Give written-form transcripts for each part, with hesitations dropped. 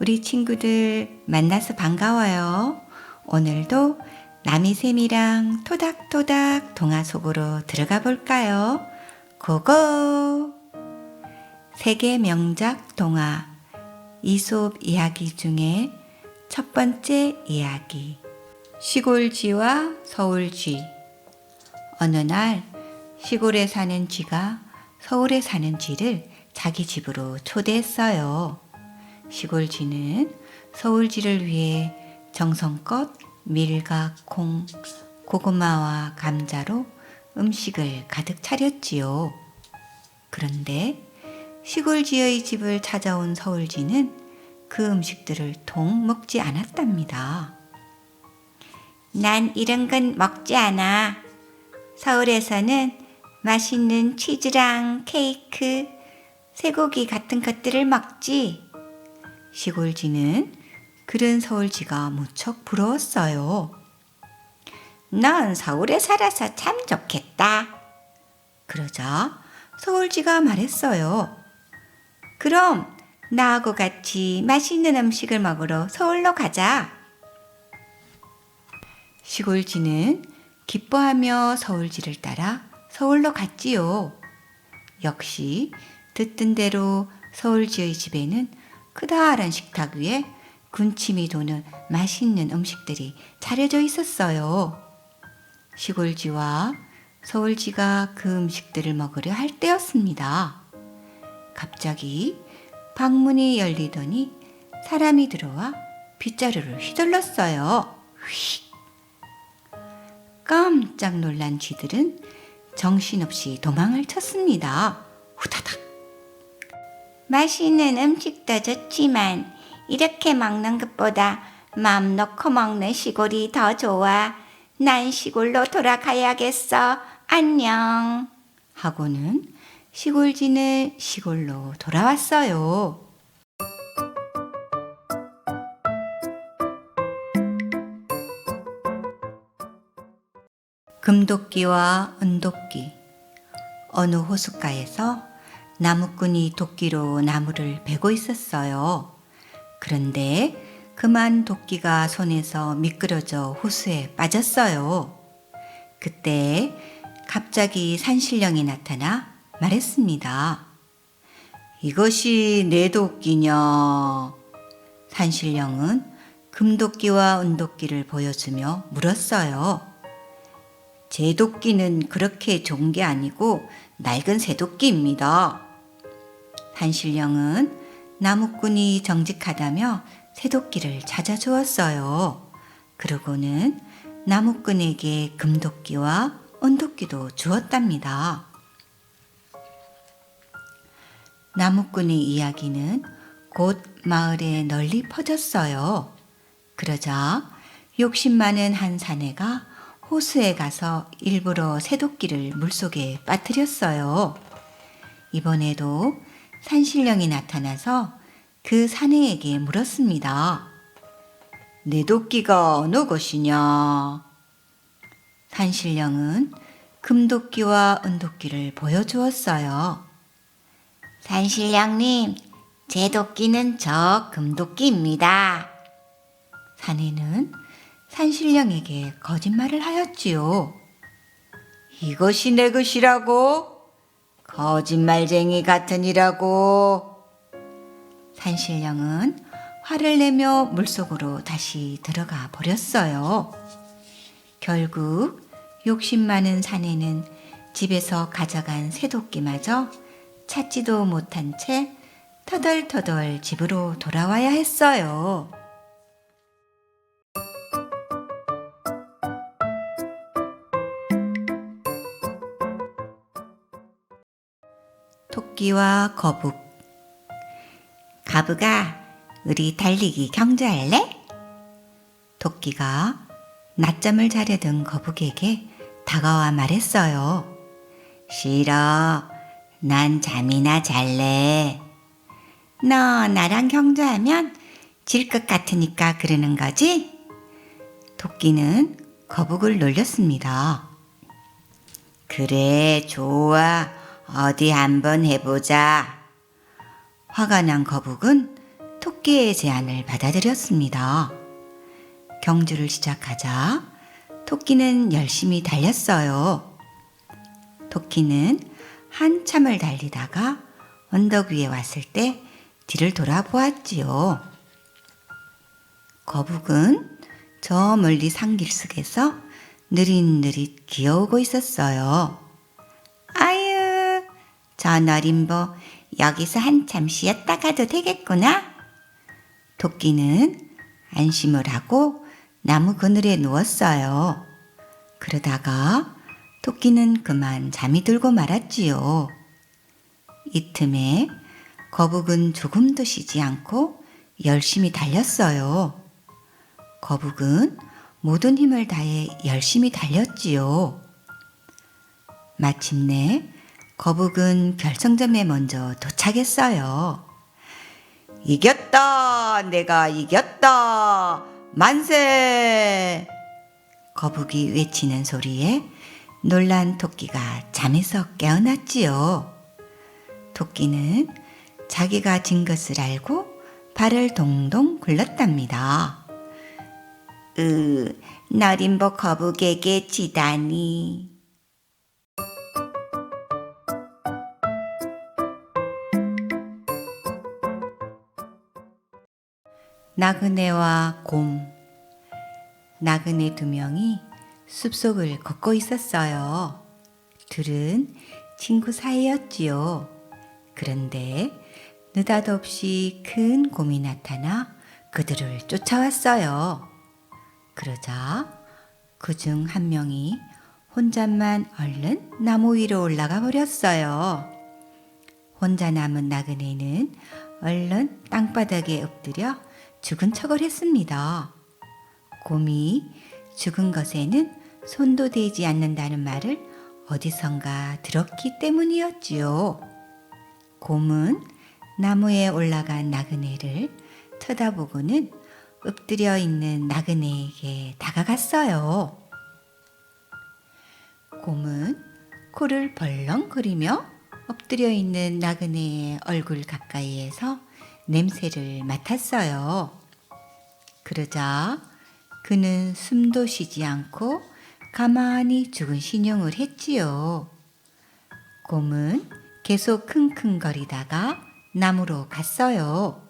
우리 친구들 만나서 반가워요. 오늘도 나미샘이랑 토닥토닥 동화 속으로 들어가 볼까요? 고고! 세계 명작 동화 이솝 이야기 중에 첫 번째 이야기 시골쥐와 서울쥐. 어느 날 시골에 사는 쥐가 서울에 사는 쥐를 자기 집으로 초대했어요. 시골쥐는 서울쥐를 위해 정성껏 밀과 콩, 고구마와 감자로 음식을 가득 차렸지요. 그런데 시골쥐의 집을 찾아온 서울쥐는 그 음식들을 통 먹지 않았답니다. 난 이런 건 먹지 않아. 서울에서는 맛있는 치즈랑 케이크, 쇠고기 같은 것들을 먹지. 시골쥐는 그런 서울쥐가 무척 부러웠어요. 넌 서울에 살아서 참 좋겠다. 그러자 서울쥐가 말했어요. 그럼 나하고 같이 맛있는 음식을 먹으러 서울로 가자. 시골쥐는 기뻐하며 서울쥐를 따라 서울로 갔지요. 역시 듣던 대로 서울쥐의 집에는 크다란 식탁 위에 군침이 도는 맛있는 음식들이 차려져 있었어요. 시골쥐와 서울쥐가 그 음식들을 먹으려 할 때였습니다. 갑자기 방문이 열리더니 사람이 들어와 빗자루를 휘둘렀어요. 휙! 깜짝 놀란 쥐들은 정신없이 도망을 쳤습니다. 후다닥! 맛있는 음식도 좋지만 이렇게 먹는 것보다 마음 놓고 먹는 시골이 더 좋아. 난 시골로 돌아가야겠어. 안녕. 하고는 시골쥐는 시골로 돌아왔어요. 금도끼와 은도끼. 어느 호숫가에서 나무꾼이 도끼로 나무를 베고 있었어요. 그런데 그만 도끼가 손에서 미끄러져 호수에 빠졌어요. 그때 갑자기 산신령이 나타나 말했습니다. 이것이 내 도끼냐? 산신령은 금도끼와 은도끼를 보여주며 물었어요. 제 도끼는 그렇게 좋은 게 아니고 낡은 새도끼입니다. 산신령은 나무꾼이 정직하다며 새도끼를 찾아주었어요. 그러고는 나무꾼에게 금도끼와 은도끼도 주었답니다. 나무꾼의 이야기는 곧 마을에 널리 퍼졌어요. 그러자 욕심 많은 한 사내가 호수에 가서 일부러 새도끼를 물속에 빠뜨렸어요. 이번에도 산신령이 나타나서 그 사내에게 물었습니다. 내 도끼가 어느 것이냐? 산신령은 금도끼와 은도끼를 보여주었어요. 산신령님, 제 도끼는 저 금도끼입니다. 사내는 산신령에게 거짓말을 하였지요. 이것이 내 것이라고? 거짓말쟁이 같으니라고. 산신령은 화를 내며 물속으로 다시 들어가 버렸어요. 결국 욕심 많은 사내는 집에서 가져간 새도끼마저 찾지도 못한 채 터덜터덜 집으로 돌아와야 했어요. 토끼와 거북. 가부가 우리 달리기 경주할래? 토끼가 낮잠을 자려던 거북에게 다가와 말했어요. 싫어. 난 잠이나 잘래. 너 나랑 경주하면 질 것 같으니까 그러는 거지? 토끼는 거북을 놀렸습니다. 그래, 좋아. 어디 한번 해보자. 화가 난 거북은 토끼의 제안을 받아들였습니다. 경주를 시작하자 토끼는 열심히 달렸어요. 토끼는 한참을 달리다가 언덕 위에 왔을 때 뒤를 돌아보았지요. 거북은 저 멀리 산길속에서 느릿느릿 기어오고 있었어요. 아유, 저 너림보 여기서 한참 쉬었다 가도 되겠구나. 토끼는 안심을 하고 나무 그늘에 누웠어요. 그러다가 토끼는 그만 잠이 들고 말았지요. 이 틈에 거북은 조금도 쉬지 않고 열심히 달렸어요. 거북은 모든 힘을 다해 열심히 달렸지요. 마침내 거북은 결승점에 먼저 도착했어요. 이겼다! 내가 이겼다! 만세! 거북이 외치는 소리에 놀란 토끼가 잠에서 깨어났지요. 토끼는 자기가 진 것을 알고 발을 동동 굴렀답니다. 너림보 거북에게 지다니. 나그네와 곰. 나그네 2명이 숲속을 걷고 있었어요. 둘은 친구 사이였지요. 그런데 느닷없이 큰 곰이 나타나 그들을 쫓아왔어요. 그러자 그중 한 명이 혼잣만 얼른 나무 위로 올라가 버렸어요. 혼자 남은 나그네는 얼른 땅바닥에 엎드려 죽은 척을 했습니다. 곰이 죽은 것에는 손도 대지 않는다는 말을 어디선가 들었기 때문이었지요. 곰은 나무에 올라간 나그네를 쳐다보고는 엎드려 있는 나그네에게 다가갔어요. 곰은 코를 벌렁거리며 엎드려 있는 나그네의 얼굴 가까이에서 냄새를 맡았어요. 그러자 그는 숨도 쉬지 않고 가만히 죽은 신용을 했지요. 곰은 계속 킁킁거리다가 나무로 갔어요.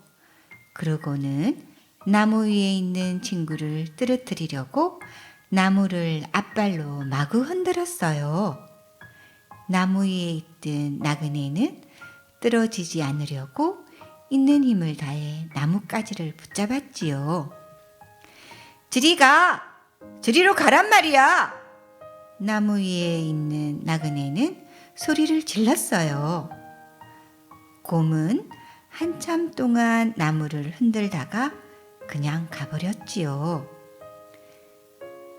그러고는 나무 위에 있는 친구를 떨어뜨리려고 나무를 앞발로 마구 흔들었어요. 나무 위에 있던 나그네는 떨어지지 않으려고 있는 힘을 다해 나뭇가지를 붙잡았지요. 저리로 가란 말이야! 나무 위에 있는 나그네는 소리를 질렀어요. 곰은 한참 동안 나무를 흔들다가 그냥 가버렸지요.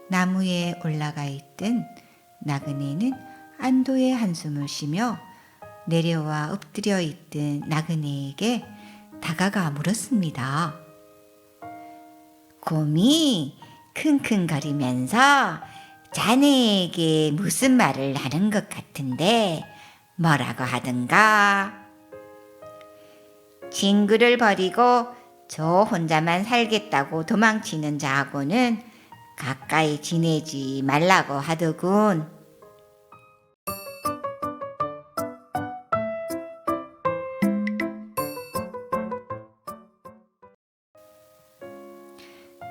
나무에 올라가 있던 나그네는 안도의 한숨을 쉬며 내려와 엎드려 있던 나그네에게 다가가 물었습니다. 곰이 킁킁거리면서 자네에게 무슨 말을 하는 것 같은데 뭐라고 하던가? 친구를 버리고 저 혼자만 살겠다고 도망치는 자하고는 가까이 지내지 말라고 하더군.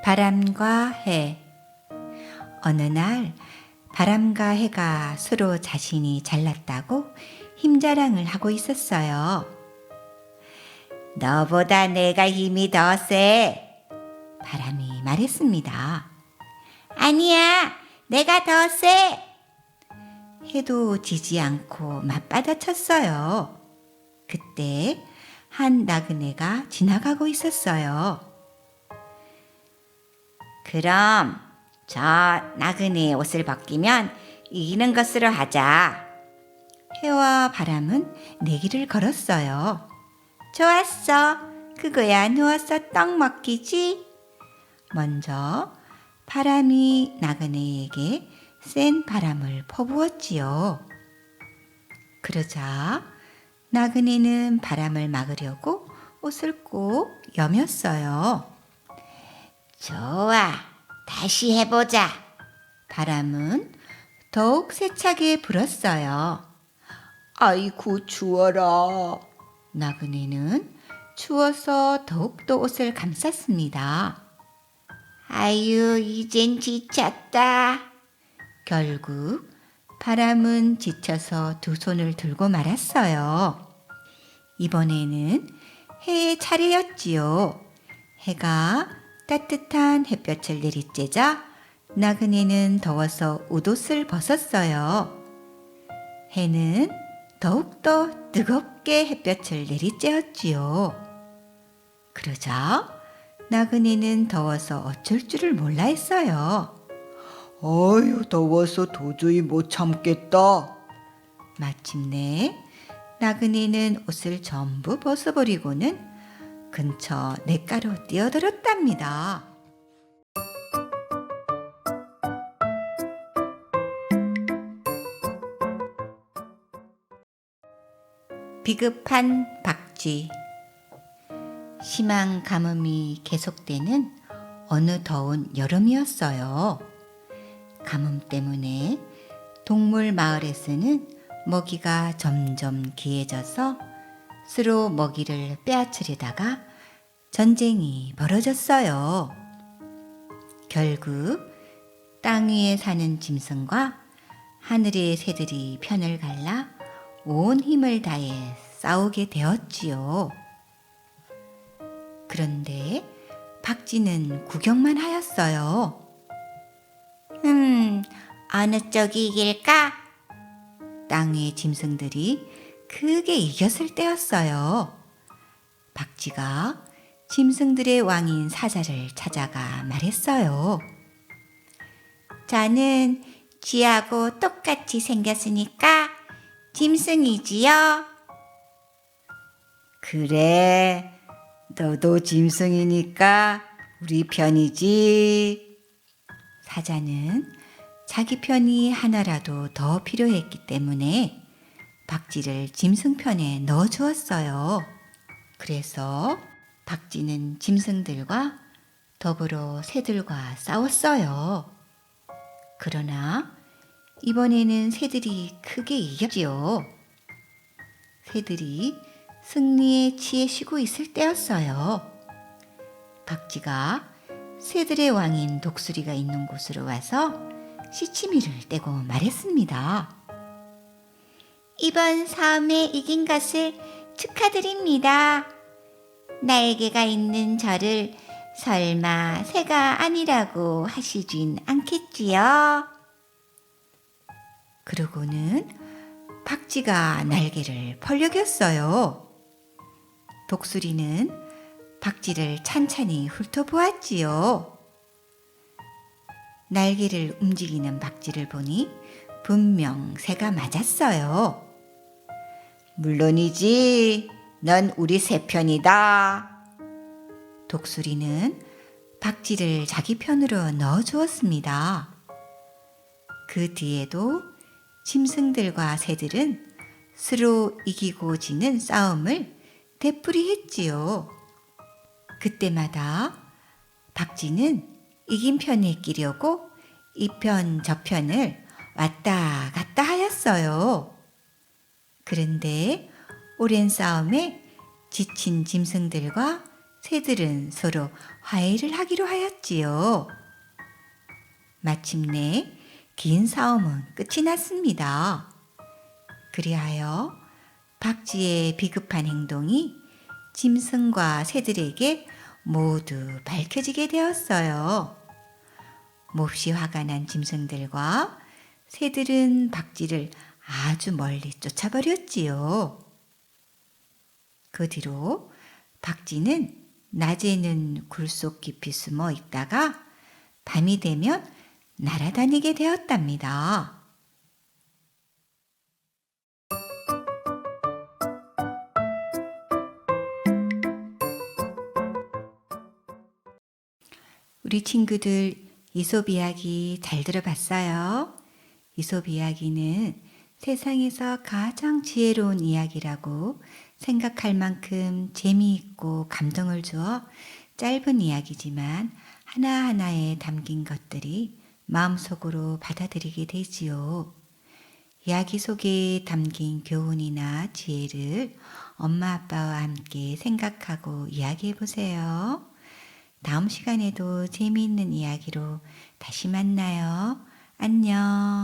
바람과 해. 어느 날 바람과 해가 서로 자신이 잘났다고 힘자랑을 하고 있었어요. 너보다 내가 힘이 더 세. 바람이 말했습니다. 아니야, 내가 더 세. 해도 지지 않고 맞받아쳤어요. 그때 한 나그네가 지나가고 있었어요. 그럼 저 나그네의 옷을 벗기면 이기는 것으로 하자. 해와 바람은 내기를 걸었어요. 좋았어. 그거야 누워서 떡 먹기지. 먼저 바람이 나그네에게 센 바람을 퍼부었지요. 그러자 나그네는 바람을 막으려고 옷을 꼭 여몄어요. 좋아, 다시 해보자. 바람은 더욱 세차게 불었어요. 아이고 추워라. 나그네는 추워서 더욱더 옷을 감쌌습니다. 아유, 이젠 지쳤다. 결국 바람은 지쳐서 두 손을 들고 말았어요. 이번에는 해의 차례였지요. 해가 따뜻한 햇볕을 내리쬐자 나그네는 더워서 옷옷을 벗었어요. 해는 더욱더 뜨겁게 햇볕을 내리쬐었지요. 그러자 나그네는 더워서 어쩔 줄을 몰라 했어요. 아유, 더워서 도저히 못 참겠다. 마침내 나그네는 옷을 전부 벗어버리고는 근처 냇가로 뛰어들었답니다. 비급한 박쥐. 심한 가뭄이 계속되는 어느 더운 여름이었어요. 가뭄 때문에 동물 마을에서는 먹이가 점점 귀해져서 서로 먹이를 빼앗으려다가 전쟁이 벌어졌어요. 결국 땅 위에 사는 짐승과 하늘의 새들이 편을 갈라 온 힘을 다해 싸우게 되었지요. 그런데 박쥐는 구경만 하였어요. 어느 쪽이 이길까? 땅의 짐승들이 크게 이겼을 때였어요. 박쥐가 짐승들의 왕인 사자를 찾아가 말했어요. 저는 쥐하고 똑같이 생겼으니까 짐승이지요. 그래, 너도 짐승이니까 우리 편이지. 사자는 자기 편이 하나라도 더 필요했기 때문에 박쥐를 짐승 편에 넣어주었어요. 그래서 박쥐는 짐승들과 더불어 새들과 싸웠어요. 그러나 이번에는 새들이 크게 이겼지요. 새들이 승리에 취해 쉬고 있을 때였어요. 박쥐가 새들의 왕인 독수리가 있는 곳으로 와서 시치미를 떼고 말했습니다. 이번 싸움에 이긴 것을 축하드립니다. 날개가 있는 저를 설마 새가 아니라고 하시진 않겠지요? 그러고는 박쥐가 날개를 벌려겼어요. 독수리는 박쥐를 찬찬히 훑어보았지요. 날개를 움직이는 박쥐를 보니 분명 새가 맞았어요. 물론이지. 넌 우리 새 편이다. 독수리는 박쥐를 자기 편으로 넣어주었습니다. 그 뒤에도 짐승들과 새들은 서로 이기고 지는 싸움을 되풀이했지요. 그때마다 박쥐는 이긴 편에 끼려고 이 편 저 편을 왔다 갔다 하였어요. 그런데 오랜 싸움에 지친 짐승들과 새들은 서로 화해를 하기로 하였지요. 마침내 긴 싸움은 끝이 났습니다. 그리하여 박쥐의 비급한 행동이 짐승과 새들에게 모두 밝혀지게 되었어요. 몹시 화가 난 짐승들과 새들은 박쥐를 아주 멀리 쫓아버렸지요. 그 뒤로 박쥐는 낮에는 굴 속 깊이 숨어 있다가 밤이 되면 날아다니게 되었답니다. 우리 친구들 이솝 이야기 잘 들어봤어요? 이솝 이야기는 세상에서 가장 지혜로운 이야기라고 생각할 만큼 재미있고 감동을 주어 짧은 이야기지만 하나하나에 담긴 것들이 마음속으로 받아들이게 되지요. 이야기 속에 담긴 교훈이나 지혜를 엄마 아빠와 함께 생각하고 이야기해 보세요. 다음 시간에도 재미있는 이야기로 다시 만나요. 안녕.